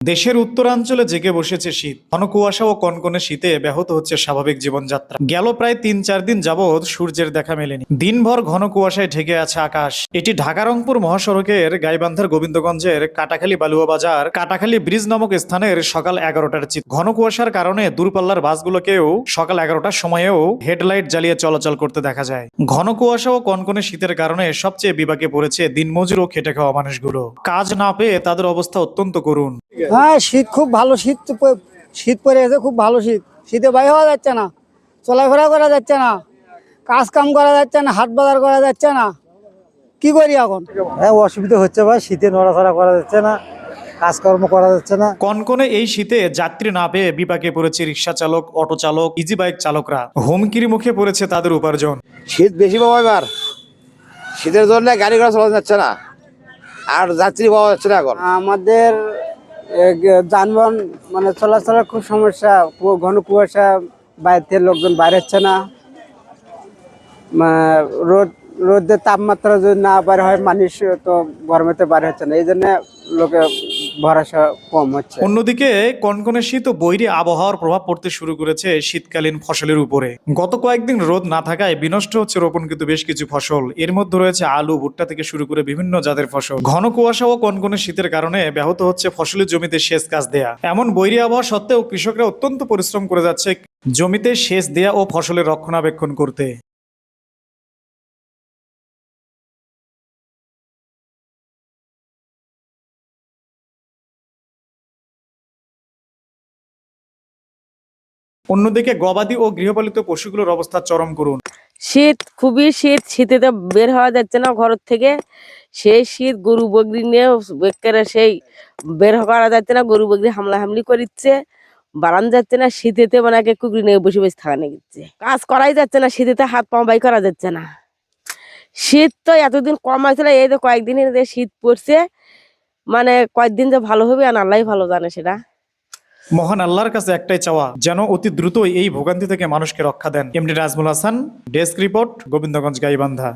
দেশের উত্তরাঞ্চলে জেগে বসেছে শীত। ঘন কুয়াশা ও কনকনে শীতে ব্যাহত হচ্ছে স্বাভাবিক জীবনযাত্রা। গেল প্রায় ৩-৪ দিন যাবৎ সূর্যের দেখা মেলেনি। দিনভর ঘন কুয়াশায় ঢেকে আছে আকাশ। এটি ঢাকা রংপুর মহাসড়কের গাইবান্ধার গোবিন্দগঞ্জের কাটাখালী বালুয়া বাজার কাটাখালী ব্রিজ নামক স্থানের সকাল 11টার চিত্র। ঘন কুয়াশার কারণে দূরপাল্লার বাসগুলোকেও সকাল 11টার সময়েও হেডলাইট জ্বালিয়ে চলাচল করতে দেখা যায়। ঘন কুয়াশা ও কনকনে শীতের কারণে সবচেয়ে বিপাকে পড়েছে দিনমজুর ও খেটে খাওয়া মানুষগুলো। কাজ না পেয়ে তাদের অবস্থা অত্যন্ত করুণ। হ্যাঁ, শীত খুব ভালো। শীত পড়ে গেছে, খুব ভালো শীত। শীতে বাইরে হওয়া যাচ্ছে না, চলাফেরা করা যাচ্ছে না, কাজ কাম করা যাচ্ছে না, হাট বাজার করা যাচ্ছে না। কি করি এখন? হ্যাঁ, অসুবিধা হচ্ছে ভাই। শীতে নড়াচড়া করা যাচ্ছে না, কাজকর্ম করা যাচ্ছে না। কনকনে এই শীতে যাত্রী না পেয়ে বিপাকে পড়েছে রিক্সা চালক, অটো চালক, ইজি বাইক চালকরা। হুমকির মুখে পড়েছে তাদের উপার্জন। শীত বেশি পাবো এবার। শীতের জন্য গাড়ি ঘোড়া চালানো যাচ্ছে না, আর যাত্রী পাওয়া যাচ্ছে না এখন। আমাদের যানবাহন মানে চলাচলের খুব সমস্যা। ঘন কুয়াশা, বাইরে থেকে লোকজন বাইরে হচ্ছে না। রোদের তাপমাত্রা যদি না বাইরে হয়, মানুষ তো গরমেতে বাইরে হচ্ছে না। এই জন্য লোকে ভরসা কম হচ্ছে। অন্যদিকে কনকনে শীত ও বৈরী আবহাওয়ার প্রভাব পড়তে শুরু করেছে শীতকালীন ফসলের উপরে। গত কয়েকদিন রোদ না থাকায় বিনষ্ট হচ্ছে রোপণকৃত বেশ কিছু ফসল। এর মধ্যে রয়েছে আলু, ভুট্টা থেকে শুরু করে বিভিন্ন জাতের ফসল। ঘন কুয়াশা ও কনকনে শীতের কারণে ব্যাহত হচ্ছে ফসলের জমিতে সেচ কাজ দেয়া। এমন বৈরী আবহাওয়া সত্ত্বেও কৃষকরা অত্যন্ত পরিশ্রম করে যাচ্ছে জমিতে সেচ দেয়া ও ফসলের রক্ষণাবেক্ষণ করতে। অন্যদিকে গবাদি ও গৃহপালিত পশুগুলোর অবস্থা চরম করুন। শীত, খুবই শীত। শীতে তো বের হওয়া যাচ্ছে না ঘর থেকে। সেই শীত গরু বকরি নিয়ে বেকারে সেই বের করা যাচ্ছে না। গরু বকরি হামলা হামলি করিচ্ছে, বাড়ান যাচ্ছে না। শীতেতে মানে কুকুরি নিয়ে বসে বসে থাকা নিচ্ছে, কাজ করাই যাচ্ছে না। শীতেতে হাত পা বাই করা যাচ্ছে না। শীত তো এতদিন কম হয়েছিল, এই তো কয়েকদিন শীত পড়ছে। মানে কয়েকদিন যে ভালো হবে আর আল্লাহ ভালো জানে সেটা। মহান আল্লাহর কাছে একটাই চাওয়া, যেন অতি দ্রুত এই ভোগান্তি থেকে মানুষকে রক্ষা দেন। MD Nazmul Hasan, desk report, Gobindaganj Gaibandha.